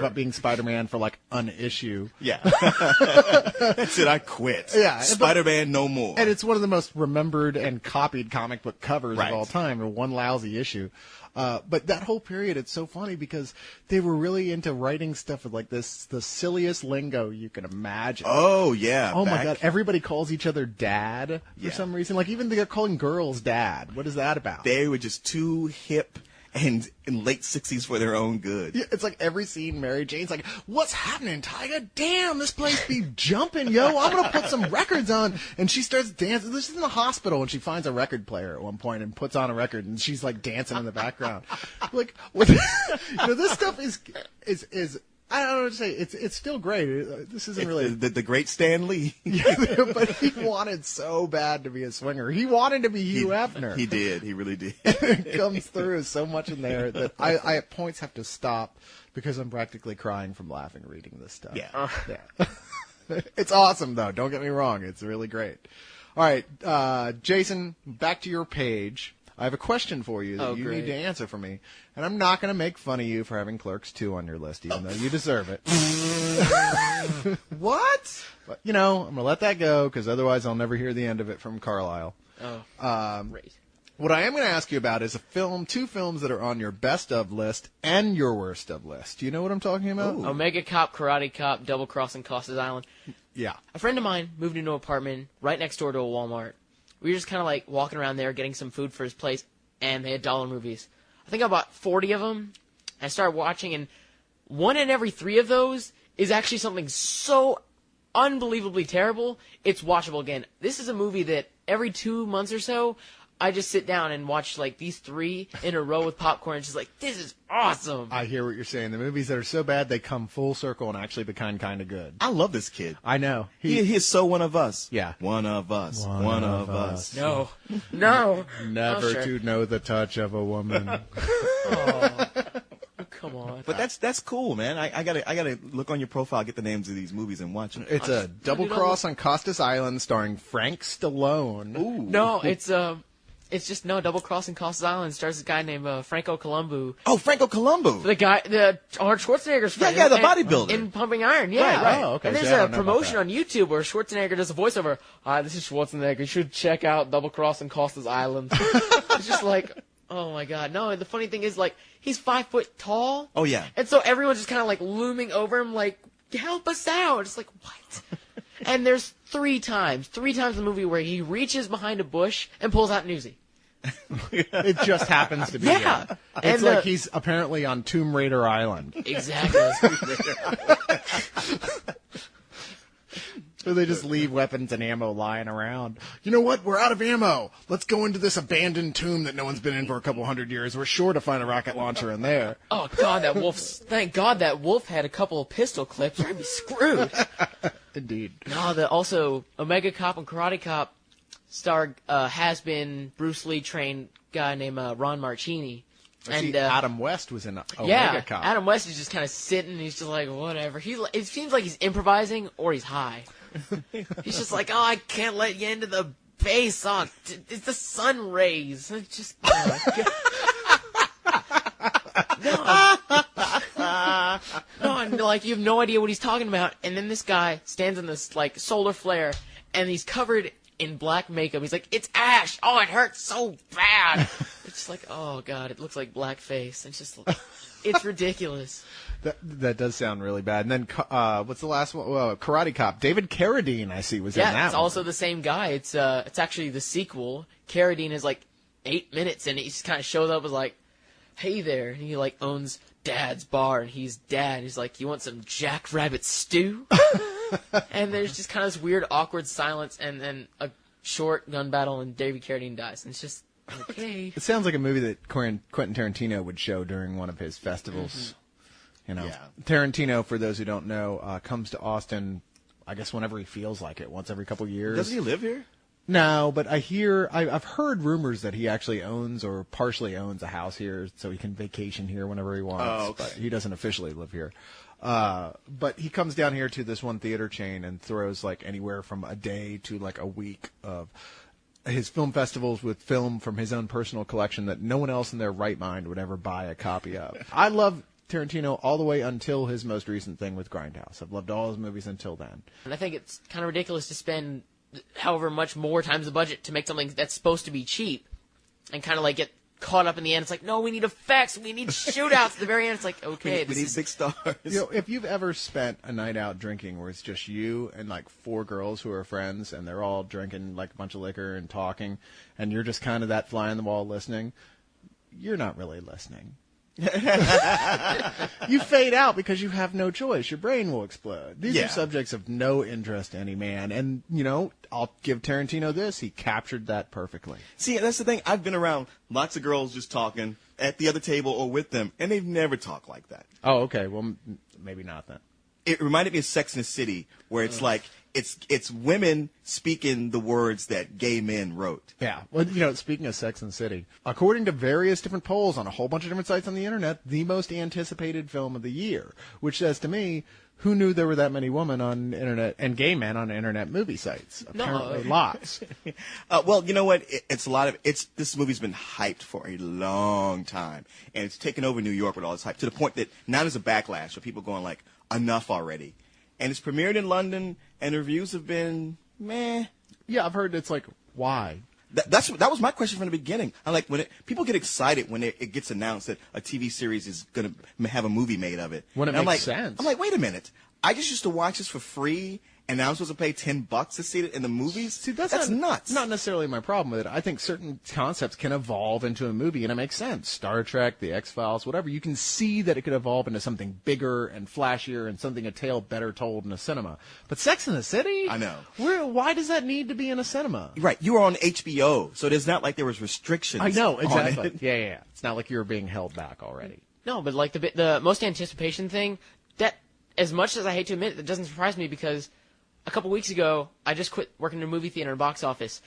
about being Spider-Man for like an issue. Yeah. That's it. I quit. Yeah. Spider-Man no more. And it's one of the most remembered and copied comic book covers Right. of all time, or one lousy issue. But that whole period, it's so funny because they were really into writing stuff with like the silliest lingo you can imagine. Oh, yeah. Oh my God. Everybody calls each other dad for Yeah. some reason. Like even they're calling girls dad. What is that about? They were just too hip and in late 60s for their own good. Yeah, it's like every scene Mary Jane's like, what's happening, Tiger? Damn, this place be jumping, yo. I'm going to put some records on. And she starts dancing. This is in the hospital, and she finds a record player at one point and puts on a record, and she's like dancing in the background. Like, this stuff is I don't know what to say. It's still great. This isn't really the great Stan Lee. Yeah, but he wanted so bad to be a swinger. He wanted to be Hugh Hefner. He did. He really did. It comes through so much in there that I at points have to stop because I'm practically crying from laughing reading this stuff. Yeah. Yeah. It's awesome, though. Don't get me wrong. It's really great. All right, Jason, back to your page. I have a question for you that you need to answer for me. And I'm not going to make fun of you for having Clerks 2 on your list, even though you deserve it. What? But, I'm going to let that go, because otherwise I'll never hear the end of it from Carlisle. Oh, great. What I am going to ask you about is two films that are on your best of list and your worst of list. Do you know what I'm talking about? Ooh. Omega Cop, Karate Cop, Double Crossing Costas Island. Yeah. A friend of mine moved into an apartment right next door to a Walmart. We were just kind of like walking around there getting some food for his place, and they had dollar movies. I think I bought 40 of them. I started watching, and one in every 3 of those is actually something so unbelievably terrible, it's watchable again. This is a movie that every 2 months or so, I just sit down and watch like these 3 in a row with popcorn. It's just like, this is awesome. I hear what you're saying. The movies that are so bad, they come full circle and actually become kind of good. I love this kid. I know. He is so one of us. Yeah. One of us. One of us. No. Never Oh, sure. to know the touch of a woman. Oh, come on. But that's cool, man. I gotta look on your profile, get the names of these movies, and watch them. It's a double cross on Costas Island starring Frank Stallone. Ooh. No, it's just Double Crossing Costas Island stars this guy named Franco Columbu. Oh, Franco Columbo. The Arnold Schwarzenegger's friend. Yeah, the and- bodybuilder. In Pumping Iron, yeah. Right. Oh, okay. And there's See, I a don't know about promotion that. on YouTube where Schwarzenegger does a voiceover. Hi, this is Schwarzenegger. You should check out Double Crossing Costas Island. It's just like, oh my God. No, and the funny thing is, like, he's 5 foot tall. Oh, yeah. And so everyone's just kind of like looming over him, like, help us out. It's like, what? And there's 3 times in the movie where he reaches behind a bush and pulls out an Uzi. It just happens to be Yeah. him. It's And like he's apparently on Tomb Raider Island. Exactly. So they just leave weapons and ammo lying around. You know what? We're out of ammo. Let's go into this abandoned tomb that no one's been in for a couple hundred years. We're sure to find a rocket launcher in there. Oh God, thank God that wolf had a couple of pistol clips, or I'd be screwed. Indeed. No, also Omega Cop and Karate Cop star has been Bruce Lee trained guy named Ron Marchini. See, Adam West was in Omega Yeah, Cop. Adam West is just kind of sitting. He's just like, whatever. It seems like he's improvising or he's high. He's just like, oh, I can't let you into the base. Oh, it's the sun rays. It's just no, and like you have no idea what he's talking about. And then this guy stands in this like solar flare, and he's covered in black makeup. He's like, it's ash. Oh, it hurts so bad. It's just like, oh God, it looks like blackface. It's just, it's ridiculous. That does sound really bad. And then, what's the last one? Well, Karate Cop. David Carradine, I see, was in that Yeah, it's one. also the same guy. It's actually the sequel. Carradine is like 8 minutes, and he just kind of shows up as like, hey there. And he like owns Dad's bar, and he's Dad. He's like, you want some jackrabbit stew? And there's just kind of this weird, awkward silence, and then a short gun battle, and David Carradine dies. And it's just, okay. It sounds like a movie that Quentin Tarantino would show during one of his festivals. Mm-hmm. You know, Yeah. Tarantino, for those who don't know, comes to Austin, I guess whenever he feels like it, once every couple years. Doesn't he live here? No, but I've heard rumors that he actually owns or partially owns a house here, so he can vacation here whenever he wants. Oh, okay. But he doesn't officially live here. But he comes down here to this one theater chain and throws like anywhere from a day to like a week of his film festivals with film from his own personal collection that no one else in their right mind would ever buy a copy of. I love Tarantino all the way until his most recent thing with Grindhouse. I've loved all his movies until then. And I think it's kind of ridiculous to spend however much more times the budget to make something that's supposed to be cheap and kind of like get caught up in the end. It's like, no, we need effects. We need shootouts at the very end. It's like, okay. We need 6 stars. You know, if you've ever spent a night out drinking where it's just you and like 4 girls who are friends and they're all drinking like a bunch of liquor and talking and you're just kind of that fly on the wall listening, you're not really listening. You fade out because you have no choice. Your brain will explode. These are subjects of no interest to any man. And, you know, I'll give Tarantino this. He captured that perfectly. See, that's the thing. I've been around lots of girls just talking at the other table or with them, and they've never talked like that. Oh, okay. Well, maybe not then. It reminded me of Sex and the City, where it's like, it's women speaking the words that gay men wrote. Yeah. Well, you know, speaking of Sex and the City, according to various different polls on a whole bunch of different sites on the internet, the most anticipated film of the year, which says to me, who knew there were that many women on internet and gay men on internet movie sites? Apparently lots. Well, you know what? This movie's been hyped for a long time, and it's taken over New York with all this hype to the point that now there's a backlash of people going like, enough already. And it's premiered in London, and the reviews have been meh. Yeah, I've heard it's like, why? That was my question from the beginning. I like when people get excited when it gets announced that a TV series is going to have a movie made of it. When it makes sense. I'm like, wait a minute. I just used to watch this for free, and now I'm supposed to pay $10 to see it in the movies? See, that's nuts. Not necessarily my problem with it. I think certain concepts can evolve into a movie, and it makes sense. Star Trek, The X-Files, whatever. You can see that it could evolve into something bigger and flashier and something a tale better told in a cinema. But Sex and the City? I know. Why does that need to be in a cinema? Right. You were on HBO, so it's not like there was restrictions. I know, exactly. On it. Yeah. It's not like you were being held back already. No, but like the most anticipation thing, that, as much as I hate to admit it, that doesn't surprise me because a couple weeks ago, I just quit working in a movie theater and box office.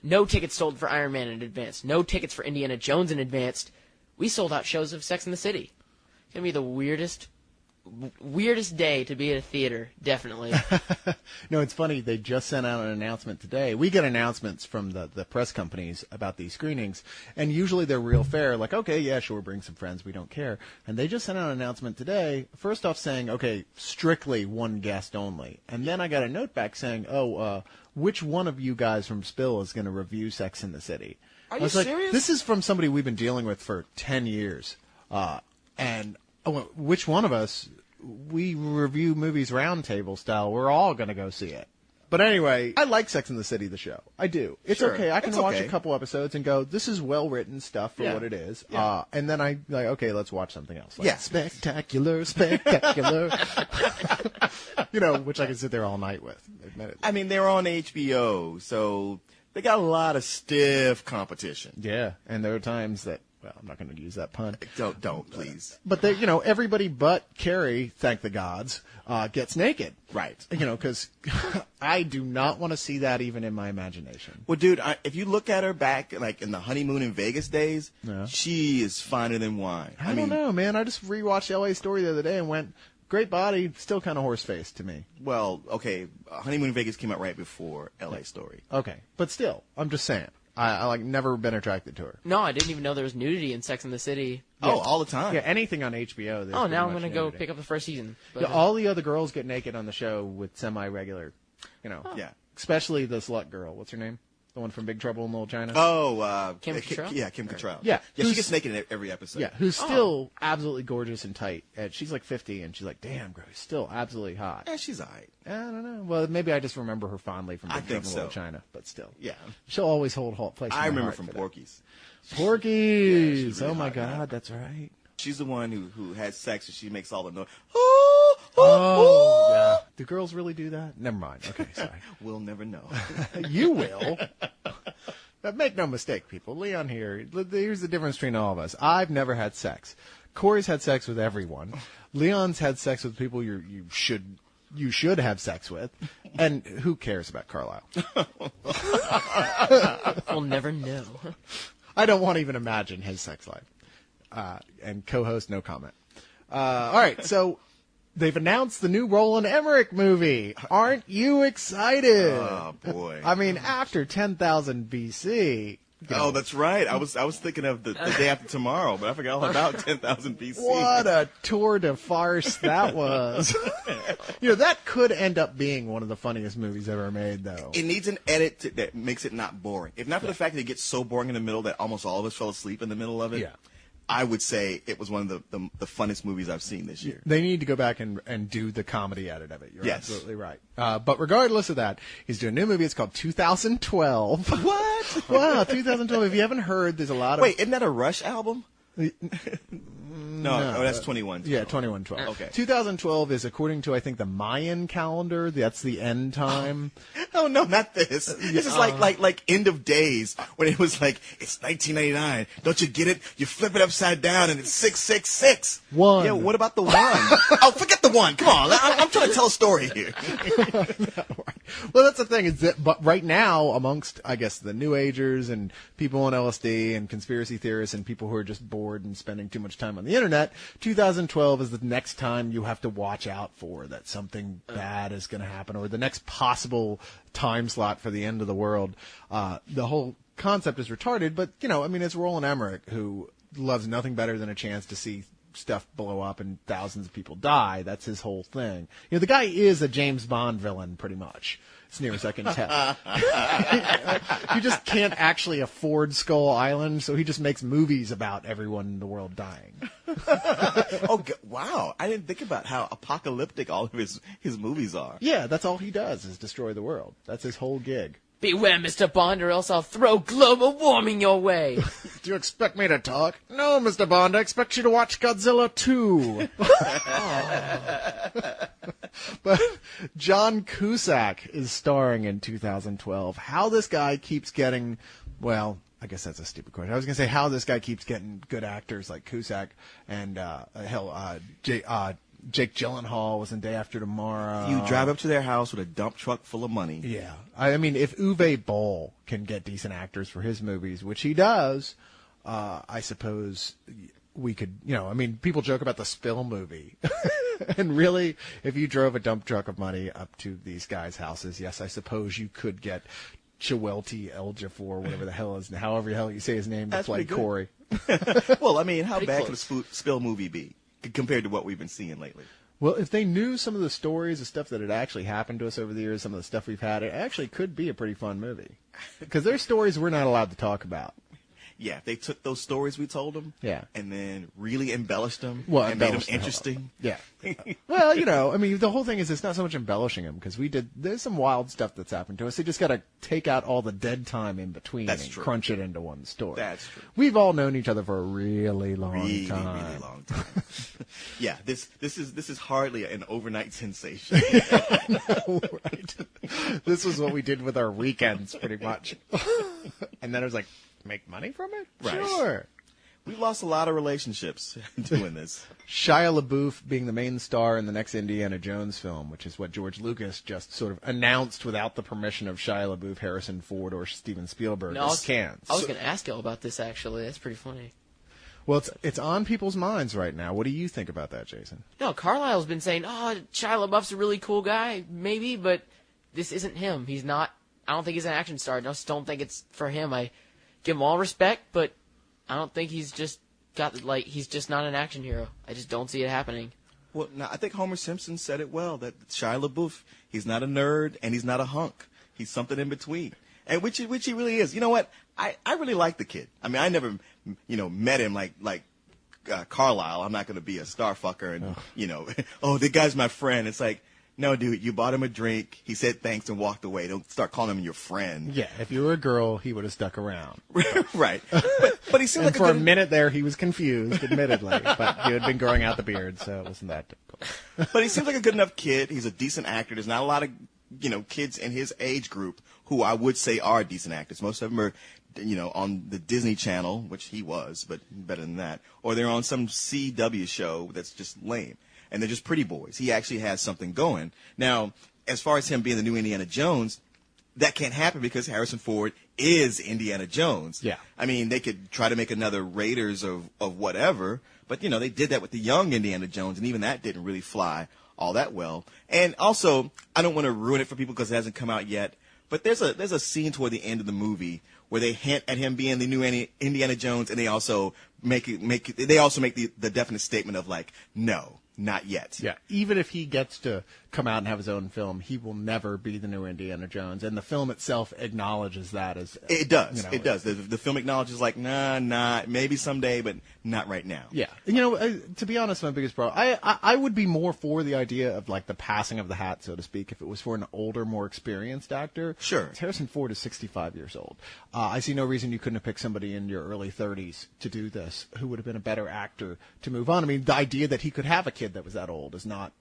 No tickets sold for Iron Man in advance. No tickets for Indiana Jones in advance. We sold out shows of Sex and the City. It's going to be the weirdest day to be at a theater, definitely. No, it's funny. They just sent out an announcement today. We get announcements from the press companies about these screenings, and usually they're real fair, like, okay, yeah, sure, bring some friends, we don't care. And they just sent out an announcement today, first off saying, okay, strictly one guest only. And then I got a note back saying, which one of you guys from Spill is going to review Sex and the City? Are you serious? Like, this is from somebody we've been dealing with for 10 years. And which one of us, we review movies roundtable style. We're all going to go see it. But anyway, I like Sex and the City, the show. I do. It's Sure. okay. I can It's watch okay. a couple episodes and go, this is well-written stuff for Yeah. what it is. Yeah. And then I like, okay, let's watch something else. Like, Yeah. Spectacular. You know, which I can sit there all night with. Admit it. I mean, they're on HBO, so they got a lot of stiff competition. Yeah. And there are times that, well, I'm not going to use that pun. Don't, please. But they, you know, everybody but Carrie, thank the gods, gets naked. Right. You know, because I do not want to see that even in my imagination. Well, dude, if you look at her back, like in the honeymoon in Vegas days, Yeah. she is finer than wine. I don't know, man. I just rewatched LA Story the other day and went, great body, still kind of horse-faced to me. Well, okay, honeymoon in Vegas came out right before L.A. Story. Okay. But still, I'm just saying. I like never been attracted to her. No, I didn't even know there was nudity in Sex and the City. Oh, all the time. Yeah, anything on HBO. Oh, now I'm going to go pick up the first season. But, Yeah, all the other girls get naked on the show with semi-regular, you know. Yeah. Especially the slut girl. What's her name? The one from Big Trouble in Little China? Oh, Kim Cattrall? Yeah, Kim Cattrall. Yeah. She Who's- gets naked in every episode. Yeah, who's still absolutely gorgeous and tight. And she's like 50, and she's like, damn, bro, still absolutely hot. Yeah, she's all right. I don't know. Well, maybe I just remember her fondly from Big I think Trouble in Little so. China, but still. Yeah. She'll always hold place in I my remember heart from for that. Porky's. Porky's! Yeah, she's really Oh, my hot now. God, that's right. She's the one who has sex and she makes all the noise. Oh, yeah. Do girls really do that? Never mind. Okay, sorry. We'll never know. You will. But make no mistake, people. Leon here. Here's the difference between all of us. I've never had sex. Corey's had sex with everyone. Leon's had sex with people you should have sex with. And who cares about Carlisle? we'll never know. I don't want to even imagine his sex life. And co-host, no comment. All right, so they've announced the new Roland Emmerich movie. Aren't you excited? Oh, boy. I mean, after 10,000 BC, Oh, that's right. I was thinking of the day after tomorrow, but I forgot all about 10,000 BC. What a tour de farce that was. That could end up being one of the funniest movies ever made, though. It needs an edit that makes it not boring. If not for the fact that it gets so boring in the middle that almost all of us fell asleep in the middle of it, I would say it was one of the funnest movies I've seen this year. They need to go back and do the comedy edit of it. You're absolutely right. But regardless of that, he's doing a new movie. It's called 2012. What? Wow, 2012. If you haven't heard, there's a lot of... Wait, isn't that a Rush album? No, that's 2112. Yeah, 2112. Okay. 2012 is, according to, I think, the Mayan calendar, that's the end time. Oh, no, not this. This is like End of Days, when it was like, it's 1999. Don't you get it? You flip it upside down, and it's 666. One. Yeah, what about the one? Oh, forget the one. Come on. I'm trying to tell a story here. Well, that's the thing, is that, but right now, amongst, I guess, the New Agers and people on LSD and conspiracy theorists and people who are just bored and spending too much time on the internet, 2012 is the next time you have to watch out for that something bad is going to happen, or the next possible time slot for the end of the world. The whole concept is retarded, but, it's Roland Emmerich, who loves nothing better than a chance to see stuff blow up and thousands of people die. That's his whole thing. The guy is a James Bond villain, pretty much. As near as I can tell. He just can't actually afford Skull Island, so he just makes movies about everyone in the world dying. Wow. I didn't think about how apocalyptic all of his movies are. Yeah, that's all he does, is destroy the world. That's his whole gig. Beware, Mr. Bond, or else I'll throw global warming your way. Do you expect me to talk? No, Mr. Bond, I expect you to watch Godzilla 2. But John Cusack is starring in 2012. How this guy keeps getting, well, I guess that's a stupid question. I was going to say how this guy keeps getting good actors like Cusack and, Jake Gyllenhaal was in Day After Tomorrow. You drive up to their house with a dump truck full of money. Yeah. I mean, if Uwe Boll can get decent actors for his movies, which he does, I suppose we could, people joke about the Spill movie. And really, if you drove a dump truck of money up to these guys' houses, yes, I suppose you could get Chiwetel Ejiofor, whatever the hell is, however the hell you say his name, to play Corey. Well, how Pretty bad close. could a Spill movie be compared to what we've been seeing lately? Well, if they knew some of the stories, the stuff that had actually happened to us over the years, some of the stuff we've had, it actually could be a pretty fun movie. Because there's stories we're not allowed to talk about. Yeah, if they took those stories we told them, and then really embellished them, and made them interesting. Yeah. Well, the whole thing is it's not so much embellishing them, because there's some wild stuff that's happened to us. They just got to take out all the dead time in between and crunch it into one story. That's true. We've all known each other for a really long time. Really long time. Yeah, this is hardly an overnight sensation. Right. This was what we did with our weekends, pretty much. And then it was like, make money from it? Right. Sure. We've lost a lot of relationships doing this. Shia LaBeouf being the main star in the next Indiana Jones film, which is what George Lucas just sort of announced without the permission of Shia LaBeouf, Harrison Ford, or Steven Spielberg. No, I was going to ask you all about this, actually. That's pretty funny. Well, it's on people's minds right now. What do you think about that, Jason? No, Carlisle's been saying, Shia LaBeouf's a really cool guy, maybe, but this isn't him. He's not. I don't think he's an action star. I just don't think it's for him. I give him all respect, but I don't think he's just he's just not an action hero. I just don't see it happening. Well, now, I think Homer Simpson said it well, that Shia LaBeouf, he's not a nerd and he's not a hunk. He's something in between. And which he really is. You know what? I really like the kid. I mean, I never, met him like Carlisle. I'm not going to be a star fucker and, the guy's my friend. It's like, no, dude, you bought him a drink. He said thanks and walked away. Don't start calling him your friend. Yeah, if you were a girl, he would have stuck around. Right. But he seemed like for a minute there, he was confused, admittedly. But he had been growing out the beard, so it wasn't that difficult. But he seems like a good enough kid. He's a decent actor. There's not a lot of, kids in his age group who I would say are decent actors. Most of them are, on the Disney Channel, which he was, but better than that. Or they're on some CW show that's just lame. And they're just pretty boys. He actually has something going. Now, as far as him being the new Indiana Jones, that can't happen because Harrison Ford is Indiana Jones. Yeah. I mean, they could try to make another Raiders of whatever, but, they did that with the young Indiana Jones, and even that didn't really fly all that well. And also, I don't want to ruin it for people because it hasn't come out yet, but there's a scene toward the end of the movie where they hint at him being the new Indiana Jones, and they also make the definite statement of like, no, not yet. Yeah, even if he gets to come out and have his own film, he will never be the new Indiana Jones, and the film itself acknowledges that as it does. You know, it does. The film acknowledges like, nah, maybe someday, but not right now. Yeah, to be honest, my biggest problem, I would be more for the idea of like the passing of the hat, so to speak, if it was for an older, more experienced actor. Sure. Harrison Ford is 65 years old. I see no reason you couldn't have picked somebody in your early 30s to do this who would have been a better actor to move on. I mean, the idea that he could have a kid that was that old is not,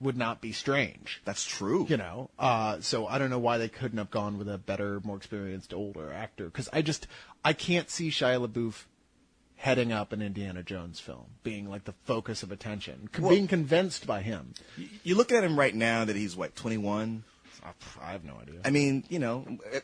would not be strange. That's true. So I don't know why they couldn't have gone with a better, more experienced, older actor. Because I can't see Shia LaBeouf heading up an Indiana Jones film, being like the focus of attention, being convinced by him. You look at him right now that he's, 21? I have no idea. I mean,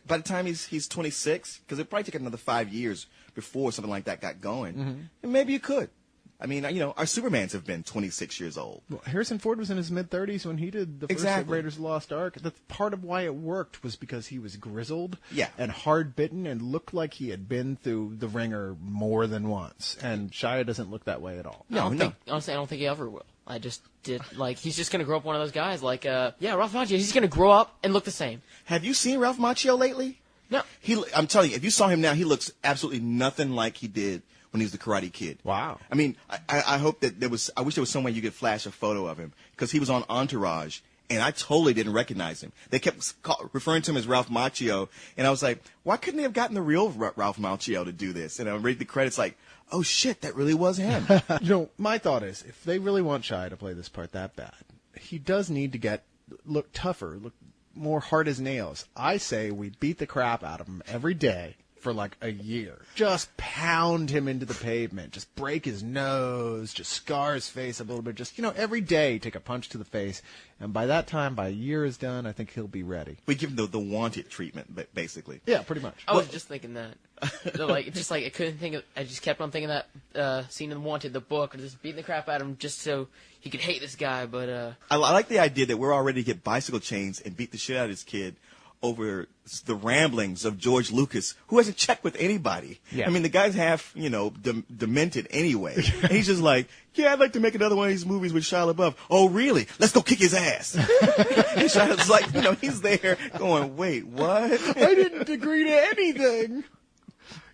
by the time he's 26, because it'd probably take another 5 years before something like that got going, and maybe you could. I mean, our Supermans have been 26 years old. Well, Harrison Ford was in his mid-30s when he did the first Raiders of the Lost Ark. That's part of why it worked was because he was grizzled and hard-bitten and looked like he had been through the ringer more than once. And Shia doesn't look that way at all. Honestly, I don't think he ever will. I just did, he's just going to grow up one of those guys. Ralph Macchio, he's going to grow up and look the same. Have you seen Ralph Macchio lately? No. I'm telling you, if you saw him now, he looks absolutely nothing like he did when he was the Karate Kid. Wow. I mean, I hope that I wish there was some way you could flash a photo of him, because he was on Entourage, and I totally didn't recognize him. They kept referring to him as Ralph Macchio, and I was like, why couldn't they have gotten the real Ralph Macchio to do this? And I read the credits like, oh shit, that really was him. My thought is, if they really want Shia to play this part that bad, he does need to look tougher, look more hard as nails. I say we beat the crap out of him every day for a year. Just pound him into the pavement. Just break his nose. Just scar his face a little bit. Just, every day take a punch to the face. And by that time, by a year is done, I think he'll be ready. We give him the wanted treatment, basically. Yeah, pretty much. I was just thinking that. I couldn't think of, I just kept on thinking that scene in Wanted, the book, or just beating the crap out of him just so he could hate this guy, but I like the idea that we're all ready to get bicycle chains and beat the shit out of this kid over the ramblings of George Lucas, who hasn't checked with anybody. Yeah. I mean, the guy's half, demented anyway. And he's just like, yeah, I'd like to make another one of these movies with Shia LaBeouf. Oh, really? Let's go kick his ass. And Shia's like, he's there going, wait, what? I didn't agree to anything.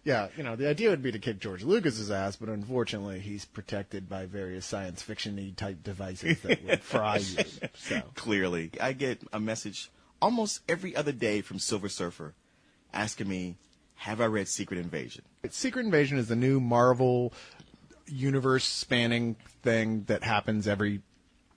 Yeah, the idea would be to kick George Lucas's ass, but unfortunately he's protected by various science fiction-y type devices that would fry you. So. Clearly. I get a message almost every other day from Silver Surfer asking me, have I read Secret Invasion? Secret Invasion is the new Marvel universe-spanning thing that happens every,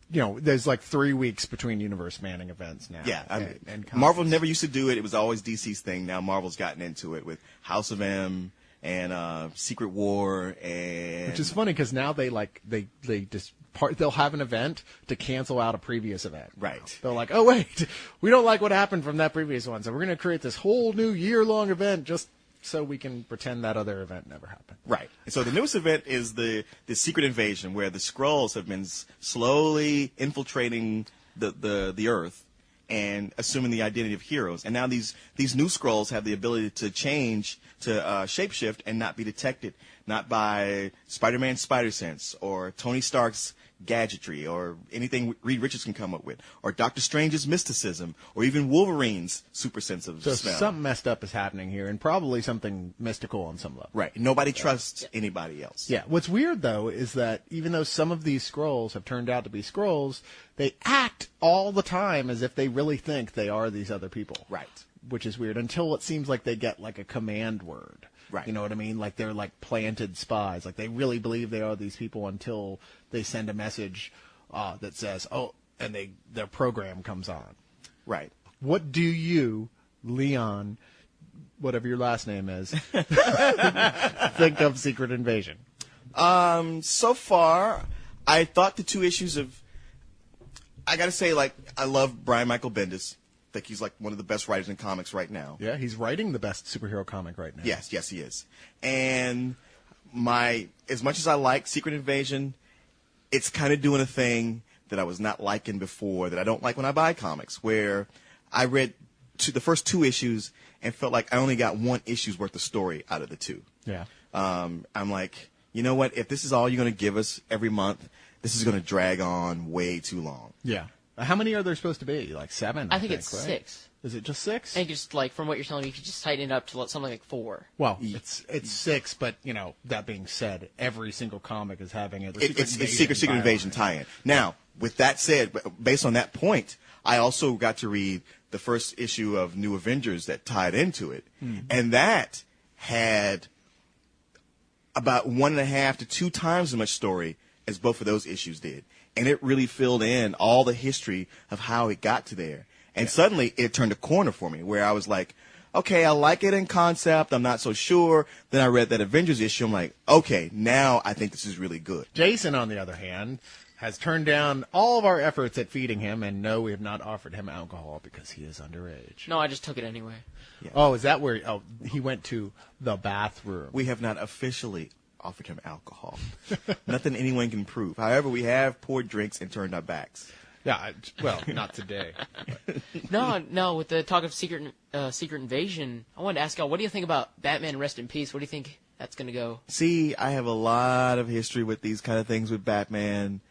there's 3 weeks between universe-spanning events now. Yeah, and Marvel never used to do it. It was always DC's thing. Now Marvel's gotten into it with House of M and Secret War, and which is funny because now they just they'll have an event to cancel out a previous event. Right. They're like, oh wait, we don't like what happened from that previous one, so we're going to create this whole new year-long event just so we can pretend that other event never happened. Right. And so the newest event is the Secret Invasion, where the Skrulls have been slowly infiltrating the Earth and assuming the identity of heroes. And now these new Skrulls have the ability to change, to shapeshift and not be detected, not by Spider-Man's spider sense or Tony Stark's gadgetry or anything Reed Richards can come up with, or Doctor Strange's mysticism, or even Wolverine's super sense of smell. Something messed up is happening here, and probably something mystical on some level. Right. Nobody trusts anybody else. Yeah. What's weird, though, is that even though some of these Skrulls have turned out to be Skrulls, they act all the time as if they really think they are these other people. Right. Which is weird, until it seems like they get a command word. Right. You know what I mean? They're planted spies. They really believe they are these people until they send a message that says, oh, and their program comes on. Right. What do you, Leon, whatever your last name is, think of Secret Invasion? So far, I thought the two issues of, I gotta say, I love Brian Michael Bendis. I think he's one of the best writers in comics right now. Yeah, he's writing the best superhero comic right now. Yes, he is. And as much as I like Secret Invasion, it's kind of doing a thing that I was not liking before, that I don't like when I buy comics, where I read the first 2 issues and felt like I only got 1 issue's worth of story out of the 2. Yeah. I'm like, you know what? If this is all you're going to give us every month, this is going to drag on way too long. Yeah. How many are there supposed to be? Like 7? I think it's right? 6. Is it just 6? I think just like from what you're telling me, you could just tighten it up to something like 4. Well, it's 6, but that being said, every single comic is having It's Secret Invasion tie-in. Now, with that said, based on that point, I also got to read the first issue of New Avengers that tied into it, and that had about 1.5 to 2 times as much story as both of those issues did. And it really filled in all the history of how it got to there. And suddenly it turned a corner for me where I was like, okay, I like it in concept. I'm not so sure. Then I read that Avengers issue. I'm like, okay, now I think this is really good. Jason, on the other hand, has turned down all of our efforts at feeding him. And no, we have not offered him alcohol because he is underage. No, I just took it anyway. Yeah. Oh, is that where he went to the bathroom? We have not officially offered him alcohol. Nothing anyone can prove. However, we have poured drinks and turned our backs. Yeah, well, not today. No. With the talk of Secret Invasion, I wanted to ask y'all, what do you think about Batman Rest in Peace? What do you think that's going to go? See, I have a lot of history with these kind of things with Batman,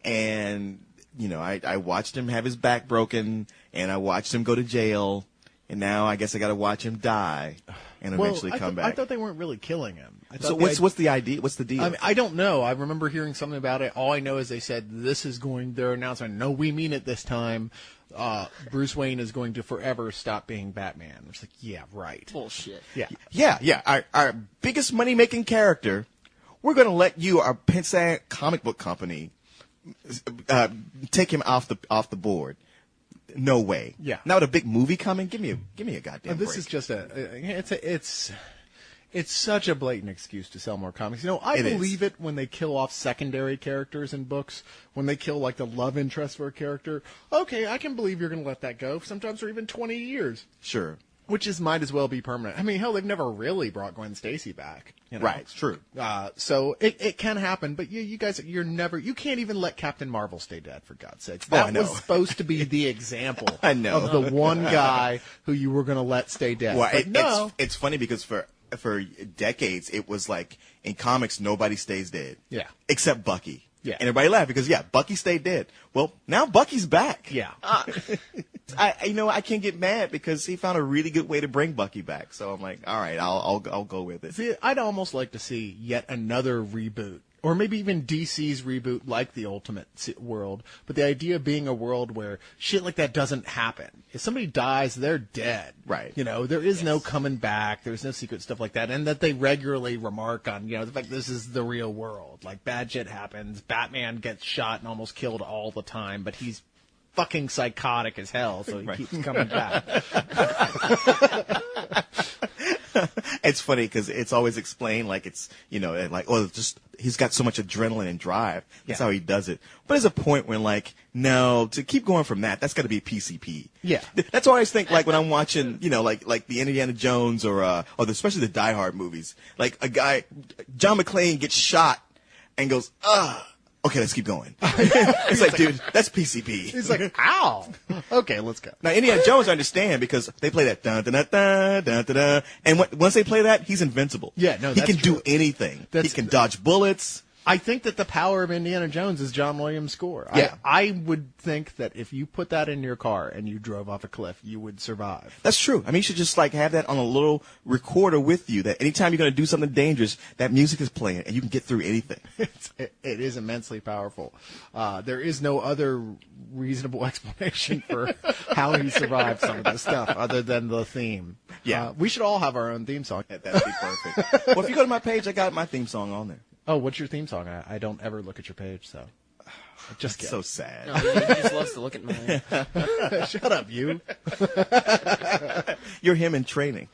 and I watched him have his back broken, and I watched him go to jail, and now I guess I got to watch him die and eventually come back. I thought they weren't really killing him. So what's the idea? What's the deal? I mean, I don't know. I remember hearing something about it. All I know is they said their announcement. No, we mean it this time. Bruce Wayne is going to forever stop being Batman. It's like, yeah, right. Bullshit. Yeah. Our biggest money making character. We're going to let you, our Pensant comic book company, take him off the board. No way. Yeah. Now with a big movie coming, give me a goddamn This break. is just it's such a blatant excuse to sell more comics. I believe it when they kill off secondary characters in books, when they kill like the love interest for a character. Okay, I can believe you're going to let that go, sometimes for even 20 years. Sure. Which might as well be permanent. I mean, hell, they've never really brought Gwen Stacy back. Right, it's true. So it can happen, but you guys, you can't even let Captain Marvel stay dead, for God's sake. I That know. was supposed to be the example I know. of the one guy who you were going to let stay dead. Well, But no. it's funny because for decades it was like in comics nobody stays dead. Yeah. Except Bucky. Yeah. And everybody laughed because Bucky stayed dead. Well, now Bucky's back. Yeah. I can't get mad because he found a really good way to bring Bucky back. So I'm like, all right, I'll go with it. See, I'd almost like to see yet another reboot, or maybe even DC's reboot like the Ultimate World, but the idea being a world where shit like that doesn't happen. If somebody dies, they're dead. Right. There is no coming back. There's no secret stuff like that. And that they regularly remark on, the fact this is the real world. Like, bad shit happens. Batman gets shot and almost killed all the time, but he's fucking psychotic as hell, so he keeps coming back. It's funny because it's always explained like it's, just he's got so much adrenaline and drive. That's how he does it. But there's a point when no, to keep going from that's got to be PCP. Yeah. That's what I always think like when I'm watching, like the Indiana Jones or especially the Die Hard movies. Like a guy, John McClane gets shot and goes, okay, let's keep going. It's like, dude, that's PCP. He's like, ow. Okay, let's go. Now, Indiana Jones, I understand because they play that dun dun dun dun dun dun, dun and once they play that, he's invincible. Yeah, no, he that's can true. do anything. He That's- can dodge bullets. I think that the power of Indiana Jones is John Williams' score. Yeah. I would think that if you put that in your car and you drove off a cliff, you would survive. That's true. I mean, you should just have that on a little recorder with you. That anytime you're going to do something dangerous, that music is playing, and you can get through anything. It is immensely powerful. There is no other reasonable explanation for how he survived some of this stuff other than the theme. Yeah. We should all have our own theme song. That'd be perfect. Well, if you go to my page, I got my theme song on there. Oh, what's your theme song? I don't ever look at your page, so just It's so sad. No, he just loves to look at mine. shut up, you. You're him in training.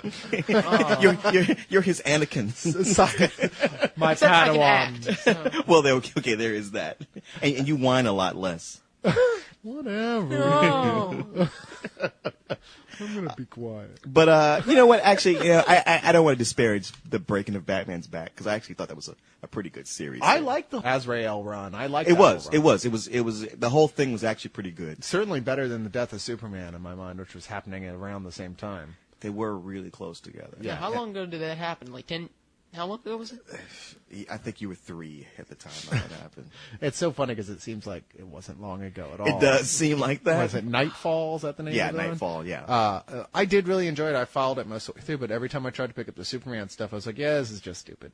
You're his Anakin. My Except I can Padawan. act. So. Well, okay, there is that. And you whine a lot less. Whatever. No. I'm gonna be quiet. But you know what? Actually, I don't want to disparage the breaking of Batman's back because I actually thought that was a pretty good series. I like the Azrael run. I like it. That Was run. it was the whole thing was actually pretty good. Certainly better than the death of Superman in my mind, which was happening at around the same time. They were really close together. Yeah. How long ago did that happen? Like 10? How long ago was it? I think you were 3 at the time when that happened. It's so funny because it seems like it wasn't long ago at all. It does seem like that. Was it Nightfall? Is that the name Yeah, of the one? Nightfall, yeah. I did really enjoy it. I followed it most of the way through, but every time I tried to pick up the Superman stuff, I was like, yeah, this is just stupid.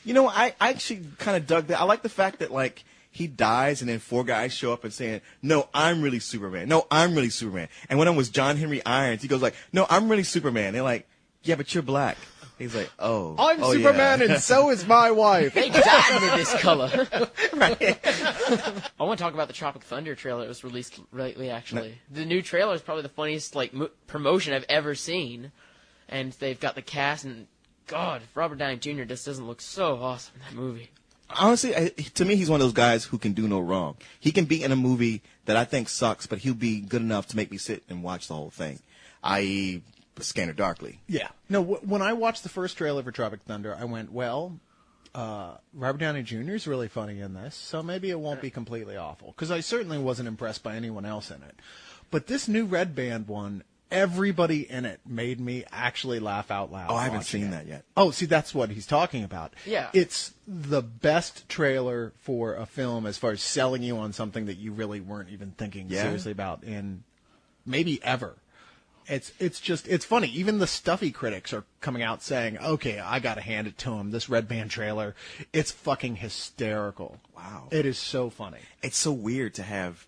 You know, I actually kind of dug that. I like the fact that, like, he dies and then 4 guys show up and saying, no, I'm really Superman. No, I'm really Superman. And one of them was John Henry Irons. He goes like, no, I'm really Superman. They're like, yeah, but you're black. He's like, I'm Superman, yeah. and so is my wife. They dyed me this color. Right. I want to talk about the Tropic Thunder trailer that was released lately, actually. The new trailer is probably the funniest promotion I've ever seen. And they've got the cast, and God, Robert Downey Jr. just doesn't look so awesome in that movie. Honestly, to me, he's one of those guys who can do no wrong. He can be in a movie that I think sucks, but he'll be good enough to make me sit and watch the whole thing, i.e., Scanner Darkly. Yeah. No, when I watched the first trailer for Tropic Thunder, I went, well, Robert Downey Jr. is really funny in this, so maybe it won't be completely awful. Because I certainly wasn't impressed by anyone else in it. But this new Red Band one, everybody in it made me actually laugh out loud. Oh, I haven't watching seen it. that yet. Oh, see, that's what he's talking about. Yeah. It's the best trailer for a film as far as selling you on something that you really weren't even thinking seriously about in maybe ever. It's funny. Even the stuffy critics are coming out saying, okay, I got to hand it to him. This Red Band trailer, it's fucking hysterical. Wow. It is so funny. It's so weird to have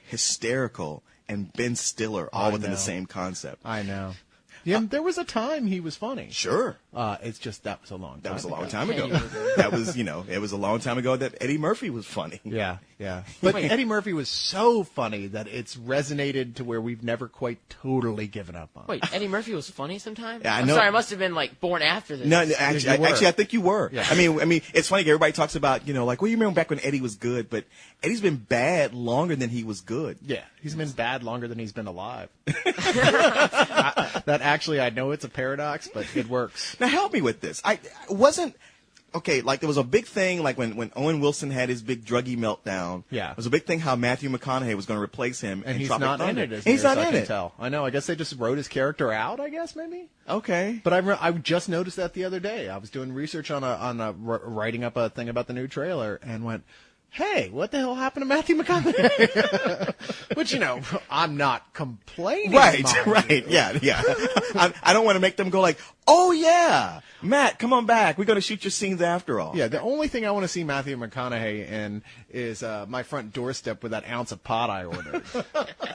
hysterical and Ben Stiller all within the same concept. I know. Yeah, there was a time he was funny. Sure. It's just that was a long time That was a ago. long time ago. That was, it was a long time ago that Eddie Murphy was funny. Yeah. But Eddie Murphy was so funny that it's resonated to where we've never quite totally given up on. Wait, Eddie Murphy was funny sometime? Yeah, I I'm know. sorry, I must have been like born after this. No, You were. actually, I think you were. Yeah. I mean, it's funny. Everybody talks about, like, well, you remember back when Eddie was good, but Eddie's been bad longer than he was good. Yeah, he's been bad longer than he's been alive. That actually, I know it's a paradox, but it works. Now help me with this. I wasn't okay. Like there was a big thing, like when Owen Wilson had his big druggy meltdown. Yeah. There was a big thing how Matthew McConaughey was going to replace him, And in he's Tropic not Thunder. in it. He's not in I can it. tell. I know. I guess they just wrote his character out. I guess maybe. Okay. But I just noticed that the other day. I was doing research on writing up a thing about the new trailer and went, hey, what the hell happened to Matthew McConaughey? Which, I'm not complaining. Right. mind you. Yeah. I don't want to make them go like, oh yeah, Matt, come on back. We're going to shoot your scenes after all. Yeah, the only thing I want to see Matthew McConaughey in is my front doorstep with that ounce of pot I ordered.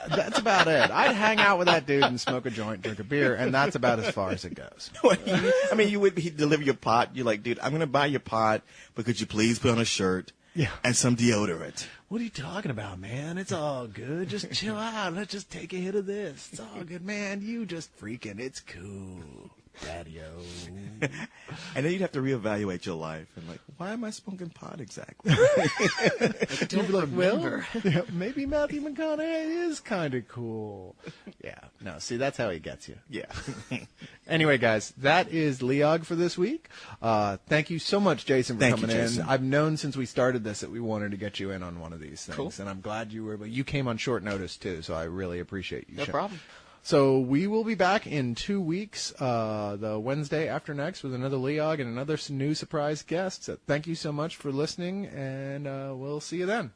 That's about it. I'd hang out with that dude and smoke a joint, drink a beer, and that's about as far as it goes. I mean, he'd deliver your pot. You're like, dude, I'm going to buy your pot, but could you please put on a shirt? Yeah. And some deodorant. What are you talking about, man? It's all good. Just chill out. Let's just take a hit of this. It's all good, man. You just freaking. It's cool, daddy-o. And then you'd have to reevaluate your life and like, why am I smoking pot exactly? You'd be like, well, yeah, maybe Matthew McConaughey is kind of cool. Yeah. No, see, that's how he gets you. Yeah. Anyway, guys, that is LEOG for this week. Thank you so much, Jason, for Thank you, coming in. Jason. I've known since we started this that we wanted to get you in on one of these things, Cool. and I'm glad you were. But you came on short notice too, so I really appreciate you. No problem. So we will be back in 2 weeks, the Wednesday after next, with another LEOG and another new surprise guest. So thank you so much for listening, and we'll see you then.